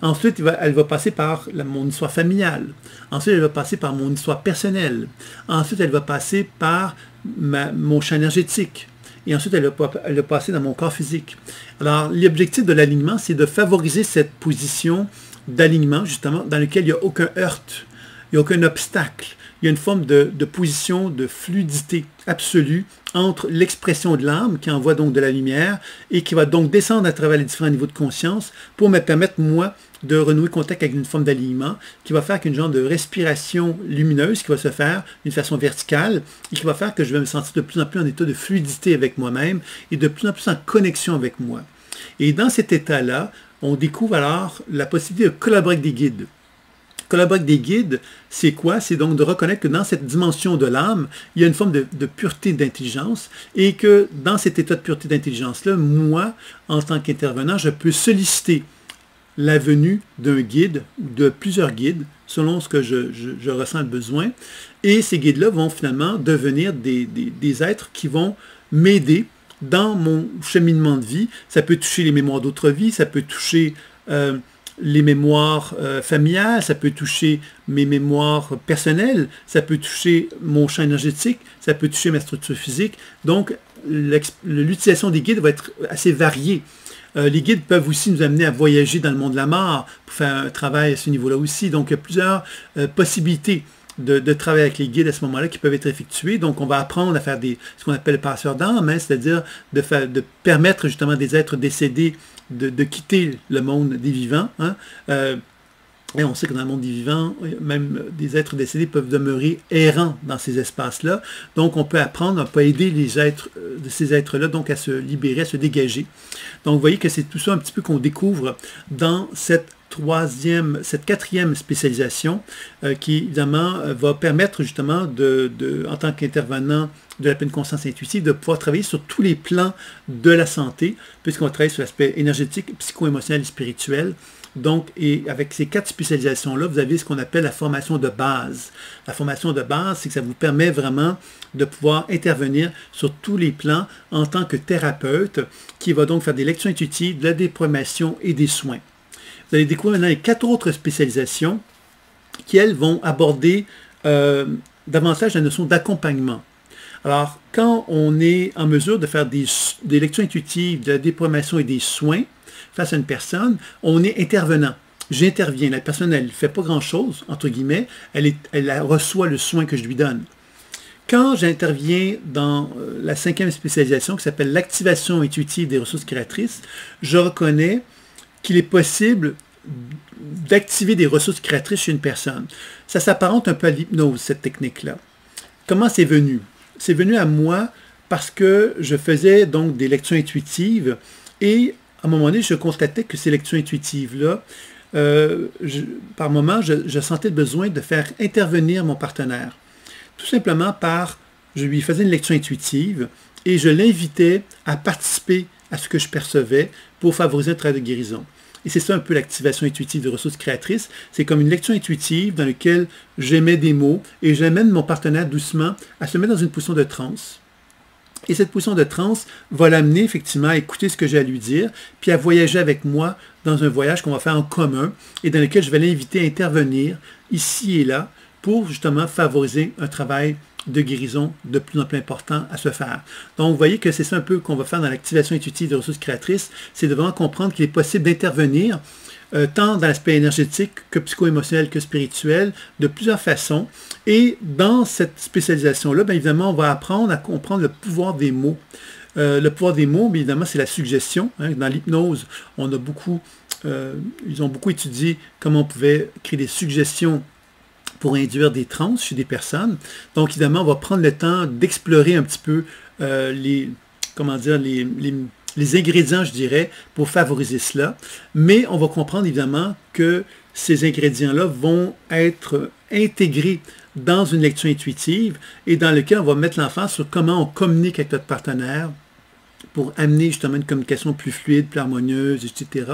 Ensuite, elle va passer par mon histoire familiale. Ensuite, elle va passer par mon histoire personnelle. Ensuite, elle va passer par mon champ énergétique. Et ensuite, elle va passer dans mon corps physique. Alors, l'objectif de l'alignement, c'est de favoriser cette position d'alignement, justement, dans laquelle il n'y a aucun heurt, il n'y a aucun obstacle. Il y a une forme de position de fluidité absolue entre l'expression de l'âme qui envoie donc de la lumière et qui va donc descendre à travers les différents niveaux de conscience pour me permettre, moi, de renouer contact avec une forme d'alignement qui va faire qu'une genre de respiration lumineuse qui va se faire d'une façon verticale et qui va faire que je vais me sentir de plus en plus en état de fluidité avec moi-même et de plus en plus en connexion avec moi. Et dans cet état-là, on découvre alors la possibilité de collaborer avec des guides. Collaborer avec des guides, c'est quoi? C'est donc de reconnaître que dans cette dimension de l'âme, il y a une forme de pureté d'intelligence et que dans cet état de pureté d'intelligence-là, moi, en tant qu'intervenant, je peux solliciter la venue d'un guide ou de plusieurs guides selon ce que je ressens le besoin. Et ces guides-là vont finalement devenir des êtres qui vont m'aider dans mon cheminement de vie. Ça peut toucher les mémoires d'autres vies, ça peut toucher les mémoires familiales, ça peut toucher mes mémoires personnelles, ça peut toucher mon champ énergétique, ça peut toucher ma structure physique. Donc, l'utilisation des guides va être assez variée. Les guides peuvent aussi nous amener à voyager dans le monde de la mort pour faire un travail à ce niveau-là aussi. Donc, il y a plusieurs possibilités de travailler avec les guides à ce moment-là qui peuvent être effectués. Donc, on va apprendre à faire ce qu'on appelle le passeur d'âme, hein, c'est-à-dire de permettre justement des êtres décédés de quitter le monde des vivants. Hein. Et on sait que dans le monde des vivants, même des êtres décédés peuvent demeurer errants dans ces espaces-là. Donc, on peut apprendre, on peut aider les êtres de ces êtres-là donc à se libérer, à se dégager. Donc, vous voyez que c'est tout ça un petit peu qu'on découvre dans cette quatrième spécialisation qui, évidemment, va permettre justement, en tant qu'intervenant de la pleine conscience intuitive, de pouvoir travailler sur tous les plans de la santé, puisqu'on travaille sur l'aspect énergétique, psycho-émotionnel et spirituel. Donc, et avec ces 4 spécialisations-là, vous avez ce qu'on appelle la formation de base. La formation de base, c'est que ça vous permet vraiment de pouvoir intervenir sur tous les plans en tant que thérapeute, qui va donc faire des lectures intuitives, de la déprogrammation et des soins. Vous allez découvrir maintenant les 4 autres spécialisations qui, elles, vont aborder davantage la notion d'accompagnement. Alors, quand on est en mesure de faire des lectures intuitives, de la déprogrammation et des soins face à une personne, on est intervenant. J'interviens. La personne, elle ne fait pas grand-chose, entre guillemets, elle reçoit le soin que je lui donne. Quand j'interviens dans la 5e spécialisation qui s'appelle l'activation intuitive des ressources créatrices, je reconnais qu'il est possible d'activer des ressources créatrices chez une personne. Ça s'apparente un peu à l'hypnose, cette technique-là. Comment c'est venu? C'est venu à moi parce que je faisais donc des lectures intuitives et à un moment donné, je constatais que ces lectures intuitives-là, par moment, je sentais le besoin de faire intervenir mon partenaire. Tout simplement je lui faisais une lecture intuitive et je l'invitais à participer à ce que je percevais pour favoriser un travail de guérison. Et c'est ça un peu l'activation intuitive des ressources créatrices. C'est comme une lecture intuitive dans laquelle j'émets des mots et j'amène mon partenaire doucement à se mettre dans une position de transe. Et cette position de transe va l'amener effectivement à écouter ce que j'ai à lui dire, puis à voyager avec moi dans un voyage qu'on va faire en commun et dans lequel je vais l'inviter à intervenir ici et là pour justement favoriser un travail de guérison de plus en plus important à se faire. Donc, vous voyez que c'est ça un peu qu'on va faire dans l'activation intuitive des ressources créatrices, c'est de vraiment comprendre qu'il est possible d'intervenir tant dans l'aspect énergétique que psycho-émotionnel que spirituel, de plusieurs façons. Et dans cette spécialisation-là, bien évidemment, on va apprendre à comprendre le pouvoir des mots. Le pouvoir des mots, bien évidemment, c'est la suggestion. Hein. Dans l'hypnose, ils ont beaucoup étudié comment on pouvait créer des suggestions pour induire des trans chez des personnes. Donc, évidemment, on va prendre le temps d'explorer un petit peu les ingrédients, je dirais, pour favoriser cela. Mais on va comprendre, évidemment, que ces ingrédients-là vont être intégrés dans une lecture intuitive et dans lequel on va mettre l'emphase sur comment on communique avec notre partenaire pour amener justement une communication plus fluide, plus harmonieuse, etc.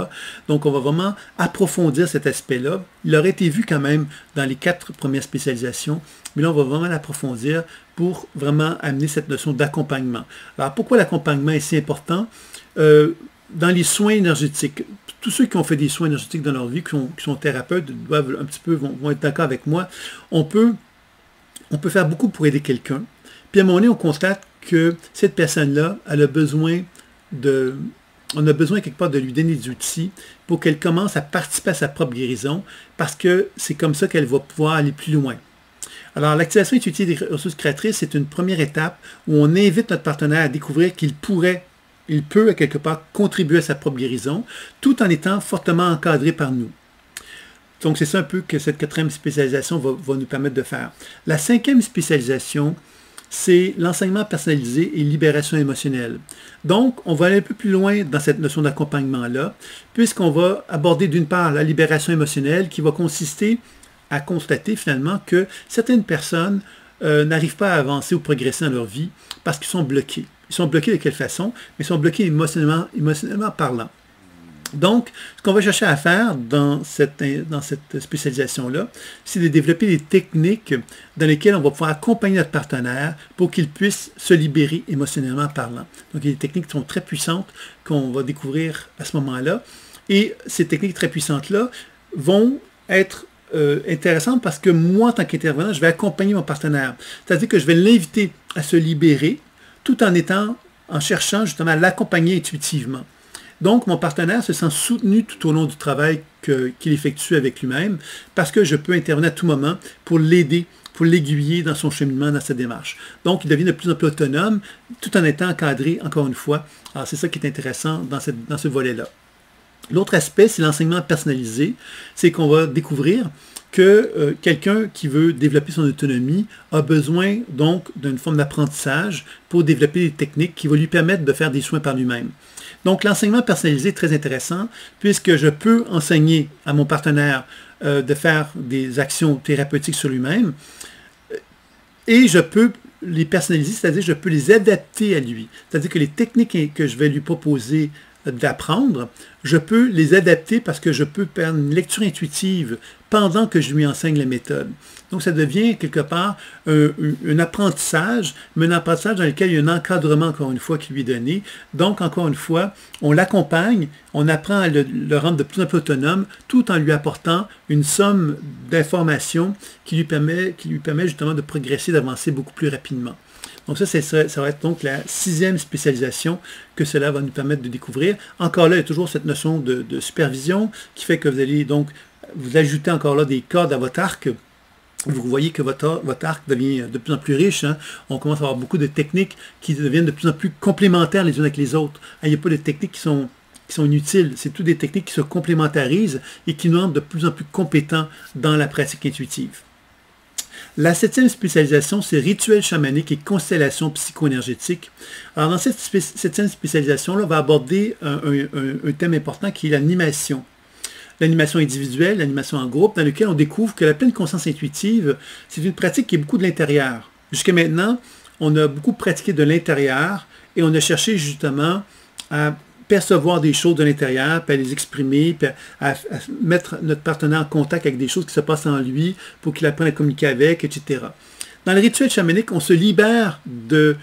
Donc, on va vraiment approfondir cet aspect-là. Il aurait été vu quand même dans les 4 premières spécialisations, mais là, on va vraiment l'approfondir pour vraiment amener cette notion d'accompagnement. Alors, pourquoi l'accompagnement est si important? Dans les soins énergétiques, tous ceux qui ont fait des soins énergétiques dans leur vie, qui sont thérapeutes, doivent un petit peu, vont être d'accord avec moi. On peut faire beaucoup pour aider quelqu'un. Puis à un moment donné, on constate que cette personne-là, elle a besoin on a besoin quelque part de lui donner des outils pour qu'elle commence à participer à sa propre guérison, parce que c'est comme ça qu'elle va pouvoir aller plus loin. Alors, l'activation intuitive des ressources créatrices, c'est une première étape où on invite notre partenaire à découvrir qu'il peut, à quelque part, contribuer à sa propre guérison, tout en étant fortement encadré par nous. Donc, c'est ça un peu que cette 4e spécialisation va nous permettre de faire. La 5e spécialisation, c'est l'enseignement personnalisé et libération émotionnelle. Donc, on va aller un peu plus loin dans cette notion d'accompagnement-là, puisqu'on va aborder d'une part la libération émotionnelle qui va consister à constater finalement que certaines personnes n'arrivent pas à avancer ou progresser dans leur vie parce qu'ils sont bloqués. Ils sont bloqués de quelle façon? Ils sont bloqués émotionnellement parlant. Donc, ce qu'on va chercher à faire dans cette spécialisation-là, c'est de développer des techniques dans lesquelles on va pouvoir accompagner notre partenaire pour qu'il puisse se libérer émotionnellement parlant. Donc, il y a des techniques qui sont très puissantes qu'on va découvrir à ce moment-là. Et ces techniques très puissantes-là vont être intéressantes parce que moi, en tant qu'intervenant, je vais accompagner mon partenaire. C'est-à-dire que je vais l'inviter à se libérer tout en cherchant justement à l'accompagner intuitivement. Donc, mon partenaire se sent soutenu tout au long du travail qu'il effectue avec lui-même parce que je peux intervenir à tout moment pour l'aider, pour l'aiguiller dans son cheminement, dans sa démarche. Donc, il devient de plus en plus autonome tout en étant encadré, encore une fois. Alors, c'est ça qui est intéressant dans ce volet-là. L'autre aspect, c'est l'enseignement personnalisé. C'est qu'on va découvrir que quelqu'un qui veut développer son autonomie a besoin donc d'une forme d'apprentissage pour développer des techniques qui vont lui permettre de faire des soins par lui-même. Donc, l'enseignement personnalisé est très intéressant puisque je peux enseigner à mon partenaire de faire des actions thérapeutiques sur lui-même et je peux les personnaliser, c'est-à-dire je peux les adapter à lui. C'est-à-dire que les techniques que je vais lui proposer d'apprendre, je peux les adapter parce que je peux faire une lecture intuitive pendant que je lui enseigne la méthode. Donc, ça devient quelque part un apprentissage, mais un apprentissage dans lequel il y a un encadrement, encore une fois, qui lui est donné. Donc, encore une fois, on l'accompagne, on apprend à le rendre de plus en plus autonome, tout en lui apportant une somme d'informations qui lui permet justement de progresser, d'avancer beaucoup plus rapidement. Donc ça va être donc la 6e spécialisation que cela va nous permettre de découvrir. Encore là, il y a toujours cette notion de supervision qui fait que vous allez donc vous ajouter encore là des cordes à votre arc. Vous voyez que votre arc devient de plus en plus riche. Hein? On commence à avoir beaucoup de techniques qui deviennent de plus en plus complémentaires les unes avec les autres. Il n'y a pas de techniques qui sont inutiles. C'est toutes des techniques qui se complémentarisent et qui nous rendent de plus en plus compétents dans la pratique intuitive. La 7e spécialisation, c'est rituel chamanique et constellation psycho-énergétique. Alors, dans cette 7e spécialisation-là, on va aborder un thème important qui est l'animation. L'animation individuelle, l'animation en groupe, dans lequel on découvre que la pleine conscience intuitive, c'est une pratique qui est beaucoup de l'intérieur. Jusqu'à maintenant, on a beaucoup pratiqué de l'intérieur et on a cherché justement à percevoir des choses de l'intérieur, puis à les exprimer, puis à mettre notre partenaire en contact avec des choses qui se passent en lui pour qu'il apprenne à communiquer avec, etc. Dans le rituel chamanique, on se libère du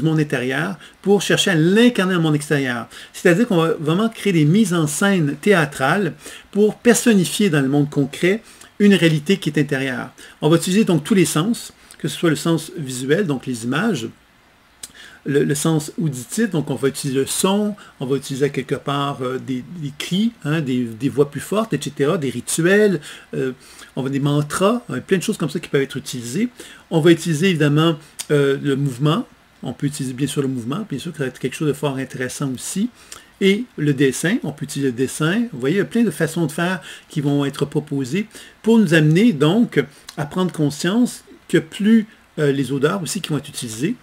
monde intérieur pour chercher à l'incarner dans le monde extérieur. C'est-à-dire qu'on va vraiment créer des mises en scène théâtrales pour personnifier dans le monde concret une réalité qui est intérieure. On va utiliser donc tous les sens, que ce soit le sens visuel, donc les images, le sens auditif, donc on va utiliser le son, on va utiliser quelque part des cris, hein, des voix plus fortes, etc., des rituels, on va des mantras, plein de choses comme ça qui peuvent être utilisées. On va utiliser évidemment le mouvement, on peut utiliser bien sûr le mouvement, bien sûr que ça va être quelque chose de fort intéressant aussi. Et le dessin, on peut utiliser le dessin. Vous voyez, il y a plein de façons de faire qui vont être proposées pour nous amener donc à prendre conscience que plus les odeurs aussi qui vont être utilisées.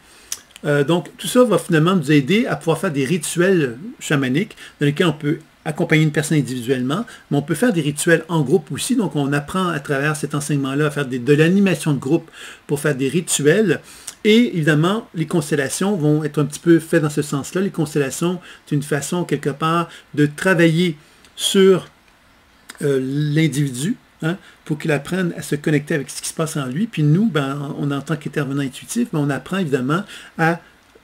Donc, tout ça va finalement nous aider à pouvoir faire des rituels chamaniques dans lesquels on peut accompagner une personne individuellement, mais on peut faire des rituels en groupe aussi. Donc, on apprend à travers cet enseignement-là à faire de l'animation de groupe pour faire des rituels. Et évidemment, les constellations vont être un petit peu faites dans ce sens-là. Les constellations, c'est une façon, quelque part, de travailler sur l'individu, hein, pour qu'il apprenne à se connecter avec ce qui se passe en lui. Puis nous, ben, en tant qu'intervenant intuitif, ben, on apprend évidemment à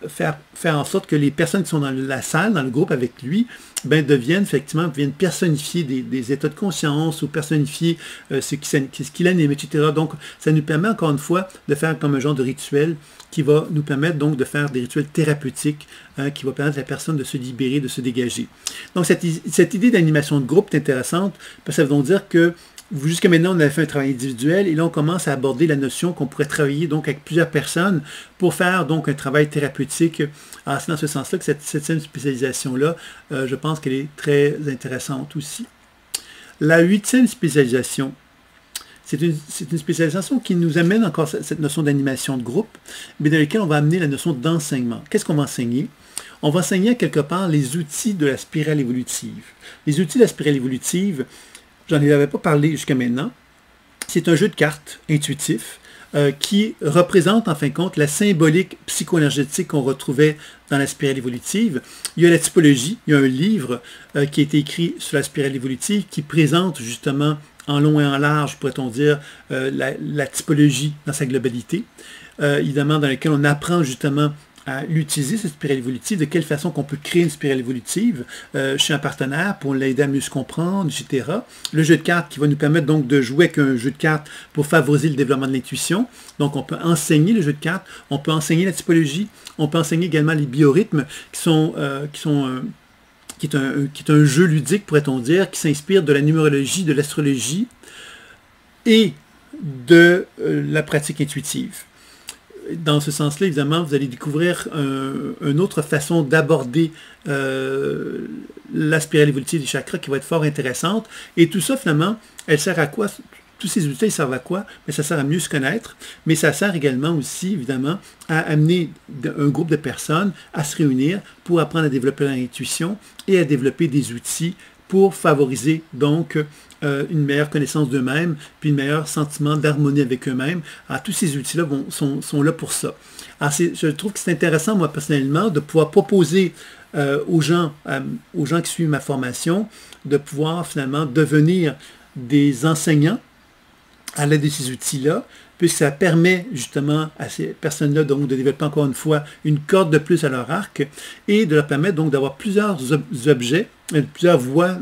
faire en sorte que les personnes qui sont dans la salle, dans le groupe avec lui, ben, viennent personnifier des états de conscience ou personnifier ce qui l'anime, etc. Donc, ça nous permet encore une fois de faire comme un genre de rituel qui va nous permettre donc de faire des rituels thérapeutiques qui va permettre à la personne de se libérer, de se dégager. Donc, cette idée d'animation de groupe est intéressante parce que ça veut donc dire que jusqu'à maintenant, on avait fait un travail individuel et là, on commence à aborder la notion qu'on pourrait travailler donc avec plusieurs personnes pour faire donc un travail thérapeutique. Alors, c'est dans ce sens-là que cette septième spécialisation-là, je pense qu'elle est très intéressante aussi. La huitième spécialisation, c'est une spécialisation qui nous amène encore cette notion d'animation de groupe, mais dans laquelle on va amener la notion d'enseignement. Qu'est-ce qu'on va enseigner? On va enseigner quelque part les outils de la spirale évolutive. Les outils de la spirale évolutive, j'en avais pas parlé jusqu'à maintenant. C'est un jeu de cartes intuitif qui représente en fin de compte la symbolique psycho-énergétique qu'on retrouvait dans la spirale évolutive. Il y a la typologie, il y a un livre qui a été écrit sur la spirale évolutive qui présente justement en long et en large, pourrait-on dire, la typologie dans sa globalité, évidemment dans lequel on apprend justement à l'utiliser, cette spirale évolutive, de quelle façon qu'on peut créer une spirale évolutive chez un partenaire pour l'aider à mieux se comprendre, etc. Le jeu de cartes qui va nous permettre donc de jouer avec un jeu de cartes pour favoriser le développement de l'intuition. Donc on peut enseigner le jeu de cartes, on peut enseigner la typologie, on peut enseigner également les biorhythmes qui est un jeu ludique, pourrait-on dire, qui s'inspire de la numérologie, de l'astrologie et de la pratique intuitive. Dans ce sens-là, évidemment, vous allez découvrir une autre façon d'aborder la spirale évolutive des chakras qui va être fort intéressante. Et tout ça, finalement, elle sert à quoi? Tous ces outils, ils servent à quoi? Mais ça sert à mieux se connaître, mais ça sert également aussi, évidemment, à amener un groupe de personnes à se réunir pour apprendre à développer leur intuition et à développer des outils pour favoriser donc une meilleure connaissance d'eux-mêmes, puis un meilleur sentiment d'harmonie avec eux-mêmes. Alors, tous ces outils-là sont là pour ça. Alors, je trouve que c'est intéressant, moi, personnellement, de pouvoir proposer aux gens qui suivent ma formation, de pouvoir finalement devenir des enseignants à l'aide de ces outils-là, puisque ça permet justement à ces personnes-là donc de développer encore une fois une corde de plus à leur arc et de leur permettre donc d'avoir plusieurs objets, plusieurs voies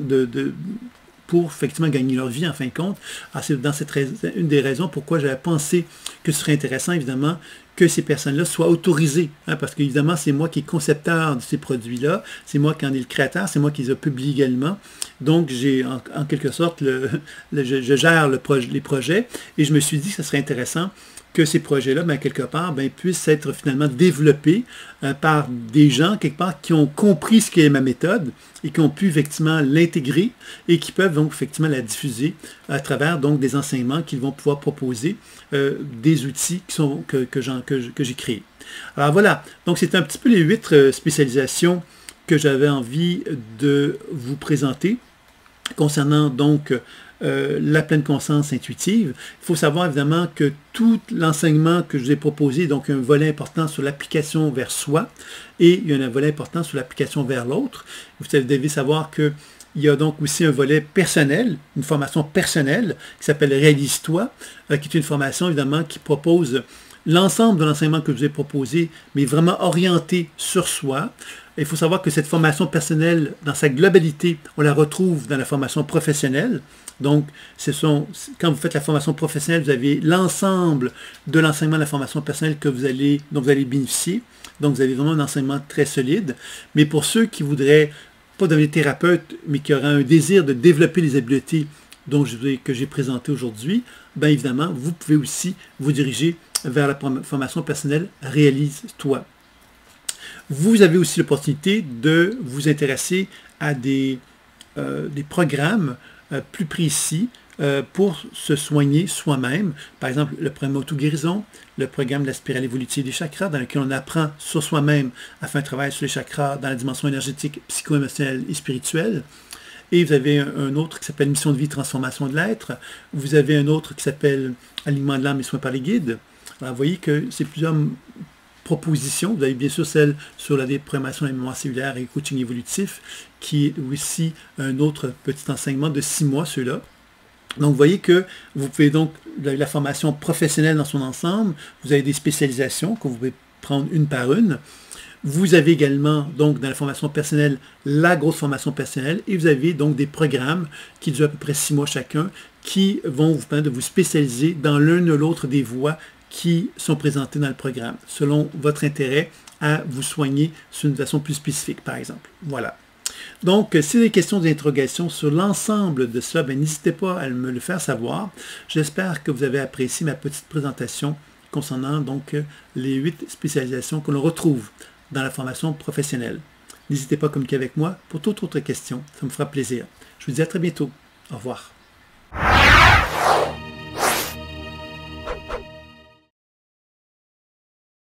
pour effectivement gagner leur vie en fin de compte. Alors c'est une des raisons pourquoi j'avais pensé que ce serait intéressant évidemment que ces personnes-là soient autorisées, hein, parce qu'évidemment c'est moi qui est concepteur de ces produits-là, c'est moi qui en est le créateur, c'est moi qui les publie également, donc j'ai en quelque sorte, je gère les projets et je me suis dit que ce serait intéressant que ces projets-là, ben, quelque part, ben, puissent être finalement développés par des gens, quelque part, qui ont compris ce qu'est ma méthode et qui ont pu effectivement l'intégrer et qui peuvent donc effectivement la diffuser à travers donc des enseignements qu'ils vont pouvoir proposer, des outils que j'ai créés. Alors voilà, donc c'est un petit peu les 8 spécialisations que j'avais envie de vous présenter concernant donc la pleine conscience intuitive. Il faut savoir évidemment que tout l'enseignement que je vous ai proposé, donc un volet important sur l'application vers soi et il y a un volet important sur l'application vers l'autre. Vous devez savoir qu'il y a donc aussi un volet personnel, une formation personnelle qui s'appelle Réalise-toi, qui est une formation évidemment qui propose l'ensemble de l'enseignement que je vous ai proposé, mais vraiment orienté sur soi. Il faut savoir que cette formation personnelle, dans sa globalité, on la retrouve dans la formation professionnelle. Donc, quand vous faites la formation professionnelle, vous avez l'ensemble de l'enseignement de la formation personnelle dont vous allez bénéficier. Donc, vous avez vraiment un enseignement très solide. Mais pour ceux qui voudraient pas devenir thérapeute, mais qui auraient un désir de développer les habiletés que j'ai présentées aujourd'hui, bien évidemment, vous pouvez aussi vous diriger vers la formation personnelle Réalise-toi. Vous avez aussi l'opportunité de vous intéresser à des programmes plus précis pour se soigner soi-même. Par exemple, le programme Auto-guérison, le programme de la spirale évolutive des chakras, dans lequel on apprend sur soi-même à faire un travail sur les chakras dans la dimension énergétique, psycho-émotionnelle et spirituelle. Et vous avez un autre qui s'appelle Mission de vie, transformation de l'être. Vous avez un autre qui s'appelle Alignement de l'âme et soins par les guides. Alors, vous voyez que c'est plusieurs propositions. Vous avez bien sûr celle sur la déprogrammation de la mémoire cellulaire et coaching évolutif, qui est aussi un autre petit enseignement de 6 mois, ceux-là. Donc, vous voyez que vous pouvez donc, la formation professionnelle dans son ensemble, vous avez des spécialisations que vous pouvez prendre une par une. Vous avez également, donc, dans la formation personnelle, la grosse formation personnelle, et vous avez donc des programmes qui durent à peu près 6 mois chacun, qui vont vous permettre de vous spécialiser dans l'une ou l'autre des voies qui sont présentées dans le programme, selon votre intérêt à vous soigner sur une façon plus spécifique, par exemple. Voilà. Donc, si vous avez des questions d'interrogation sur l'ensemble de cela, n'hésitez pas à me le faire savoir. J'espère que vous avez apprécié ma petite présentation concernant donc les 8 spécialisations que l'on retrouve dans la formation professionnelle. N'hésitez pas à communiquer avec moi pour toute autre question, ça me fera plaisir. Je vous dis à très bientôt. Au revoir.